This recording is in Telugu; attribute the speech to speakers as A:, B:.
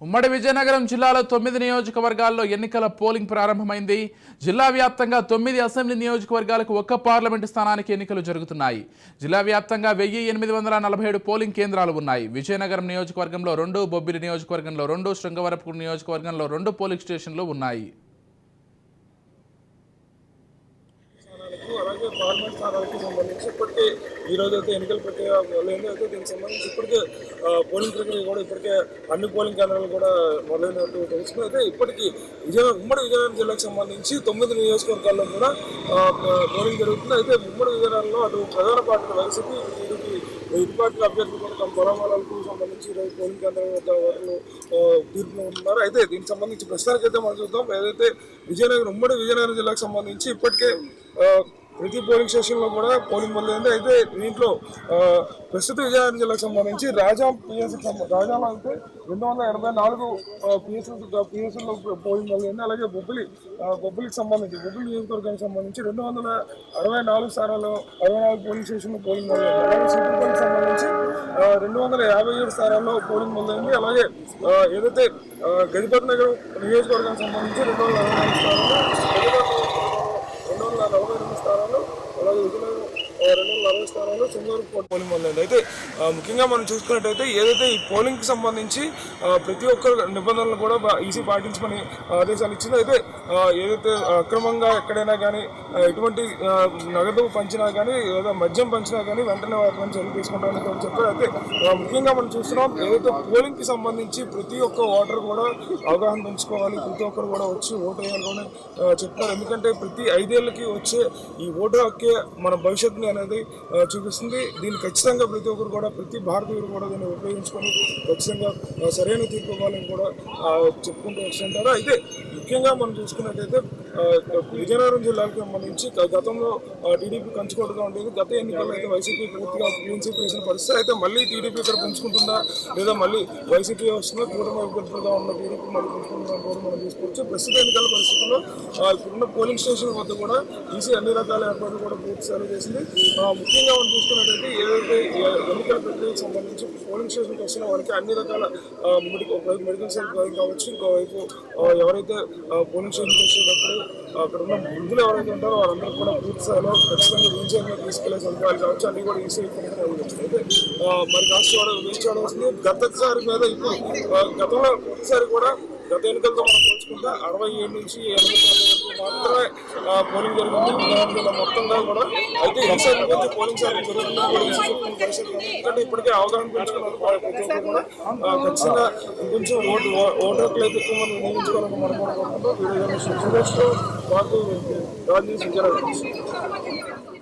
A: ఉమ్మడి విజయనగరం జిల్లాలో 9 నియోజకవర్గాల్లో ఎన్నికల పోలింగ్ ప్రారంభమైంది. జిల్లా వ్యాప్తంగా 9 అసెంబ్లీ నియోజకవర్గాలకు ఒక్క పార్లమెంటు స్థానానికి ఎన్నికలు జరుగుతున్నాయి. జిల్లా వ్యాప్తంగా 1847 పోలింగ్ కేంద్రాలు ఉన్నాయి. విజయనగరం నియోజకవర్గంలో 2, బొబ్బిలి నియోజకవర్గంలో 2, శృంగవరపుకోట నియోజకవర్గంలో 2 పోలింగ్ స్టేషన్లు ఉన్నాయి.
B: అలాగే పార్లమెంట్ స్థానాలకు సంబంధించి ఇప్పటికే ఈ రోజైతే ఎన్నికల ప్రక్రియ మొదలైంది. అయితే దీనికి సంబంధించి ఇప్పటికే పోలింగ్ ప్రక్రియ కూడా ఇప్పటికే అన్ని పోలింగ్ కేంద్రాలు కూడా మొదలైనట్టు తెలుస్తుంది. అయితే ఇప్పటికీ ఉమ్మడి విజయనగరం జిల్లాకు సంబంధించి 9 నియోజకవర్గాల్లో కూడా పోలింగ్ జరుగుతుంది. అయితే ఉమ్మడి విజయనగరంలో అటు ప్రధాన పార్టీ వైసీపీ, టీడీపీ ఇరు పార్టీల అభ్యర్థులు కూడా తమ బలమాలకు సంబంధించి ఈరోజు పోలింగ్ కేంద్రం వద్ద వాళ్ళు తీర్పులో ఉన్నారు. అయితే దీనికి సంబంధించి ప్రస్తుతానికైతే మనం చూద్దాం. ఏదైతే ఉమ్మడి విజయనగరం జిల్లాకు సంబంధించి ఇప్పటికే ప్రతి పోలింగ్ స్టేషన్లో కూడా పోలింగ్ మొదలైంది. అయితే దీంట్లో ప్రస్తుత విజయనగరం జిల్లాకు సంబంధించి రాజాం అయితే 284 పిఎస్లో పోలింగ్ మొదలైంది. అలాగే బొబ్బిలికి సంబంధించి బొబ్బిలి నియోజకవర్గానికి సంబంధించి 264 స్థానాల్లో 64 పోలింగ్ స్టేషన్లో పోలింగ్ మొదలైంది. అలాగే సీతాపల్లికి సంబంధించి 257 స్థానాల్లో పోలింగ్ మొదలైంది. అలాగే ఏదైతే గజపతి నగర్ నియోజకవర్గానికి సంబంధించి 244 స్థానాలు, 242 స్థానాలు, అలాగే విజయనగరం 240 స్థానాలు, శృంగవరపుకోట పోలింగ్ మొదలైంది. అయితే ముఖ్యంగా మనం చూసుకున్నట్టయితే ఏదైతే ఈ పోలింగ్కి సంబంధించి ప్రతి ఒక్క నిబంధనలు కూడా ఈసీ పాటించమని ఆదేశాలు ఇచ్చింది. అయితే ఏదైతే అక్రమంగా ఎక్కడైనా కానీ ఎటువంటి నగదు పంచినా కానీ లేదా మద్యం పంచినా కానీ వెంటనే వాటిని చర్యలు తీసుకుంటామని చెప్పారు. అయితే ముఖ్యంగా మనం చూస్తున్నాం ఏదైతే పోలింగ్కి సంబంధించి ప్రతి ఒక్క ఓటర్ కూడా అవగాహన పెంచుకోవాలి, ప్రతి ఒక్కరు కూడా వచ్చి ఓటు వేయాలని చెప్తున్నారు. ఎందుకంటే ప్రతి 5 ఏళ్ళకి వచ్చే ఈ ఓటు హక్కే మన భవిష్యత్తుని అనేది చూపిస్తుంది. దీన్ని ఖచ్చితంగా ప్రతి ఒక్కరు కూడా, ప్రతి భారతీయుడు కూడా దీన్ని ఉపయోగించుకొని ఖచ్చితంగా సరైన తీర్పు ఇవ్వాలని కూడా చెప్పుకుంటూ వస్తుంటారు. అయితే ముఖ్యంగా మనం చూసుకున్నట్టయితే విజయనగరం జిల్లాకు సంబంధించి గతంలో టీడీపీ కంచుకోటగా ఉండేది. గత ఎన్నికల్లో అయితే వైసీపీ పూర్తిగా క్లీన్ స్వీప్ చేసిన పరిస్థితి. అయితే మళ్ళీ టీడీపీ ఇక్కడ పెంచుకుంటుందా లేదా మళ్ళీ వైసీపీ వస్తుందా, కూటమి అభ్యర్థులుగా ఉన్న టీడీపీ మళ్ళీ పెంచుకుంటుందా కూడా మనం తీసుకోవచ్చు. ప్రస్తుత ఎన్నికల పరిస్థితుల్లో ఇప్పుడున్న పోలింగ్ స్టేషన్ వద్ద కూడా ఈసీ అన్ని రకాల ఏర్పాట్లు కూడా పూర్తి స్థాయిలో చేసింది. ముఖ్యంగా మనం చూసుకున్నట్టయితే ఏదైతే ఎన్నికల ప్రక్రియకు సంబంధించి పోలింగ్ స్టేషన్కి వస్తున్న వారికి అన్ని రకాల మెడికల్ సదుపాయం కావచ్చు, ఇంకోవైపు ఎవరైతే పోలింగ్ స్టేషన్కి వచ్చేటప్పుడు అక్కడ ఉన్న వృద్ధులు ఎవరైతే ఉంటారో వారందరూ కూడా పూర్తి స్థాయిలో ఖచ్చితంగా వీల్చైర్లో తీసుకెళ్లే సదుపాయాలు కావచ్చు అన్ని కూడా ఈసీ అయితే మరి కాస్ట్ వేయించడం వస్తుంది. గతసారి మీద ఇప్పుడు గతంలో ప్రతిసారి కూడా గత ఎన్నికలతో మనం పోల్చుకుంటే 67 నుంచి 80% వరకు మాత్రమే పోలింగ్ జరిగింది విజయనగరం జిల్లా మొత్తంగా కూడా. అయితే ఈసారి నుంచి పోలింగ్ శాతం జరుగుతుందని కూడా ఈసీ చెప్తున్న పరిస్థితి. ఎందుకంటే ఇప్పటికే అవగాహన పెంచుకున్నారు ప్రతి ఒక్కరు కూడా ఖచ్చితంగా కొంచెం ఓటు హక్కులు అయితే ఎక్కువ మంది వినియోగించుకోవాలని మనం కోరుకుంటున్నాం. వీడియో సురేష్తో పాటు రాజీవ్ విజయనగరం.